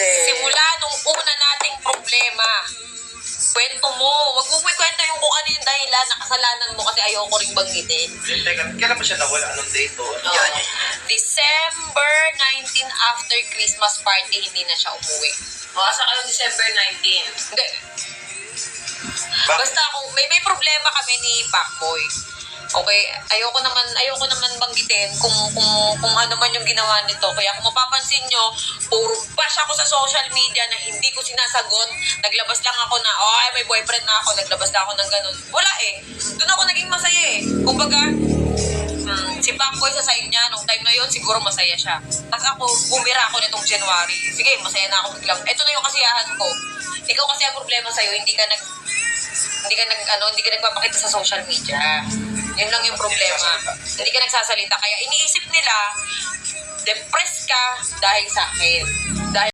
kasi... Simula nung una nating problema, kwento mo. Wag mo kwento yung kung ano yung dahilan na kasalanan mo kasi ayoko rin banggitin. Teka, kailan ba siya nawala? Anong date to? Ano yan? December 19 after Christmas party, hindi na siya umuwi. Asa kayo December 19? Hindi. Bakit? Basta kung may problema kami ni Pacboy. Okay, ayoko naman banggitin kung ano man yung ginawa nito. Kaya kung mapapansin nyo, puro bash ako sa social media na hindi ko sinasagot. Naglabas lang ako na, may boyfriend na ako, naglabas lang ako ng ganun. Wala eh. Doon ako naging masaya eh. Kumbaga, si Pacboy sa side niya, nung time na yun, siguro masaya siya. Tapos ako, bumira ako nitong January. Sige, masaya na ako biglang. Ito na yung kasiyahan ko. Ikaw kasi ang problema sa'yo, hindi ka nagpapakita sa social media. Yun lang yung problema. Hindi ka nagsasalita. Kaya iniisip nila, depressed ka dahil sa akin. Dahil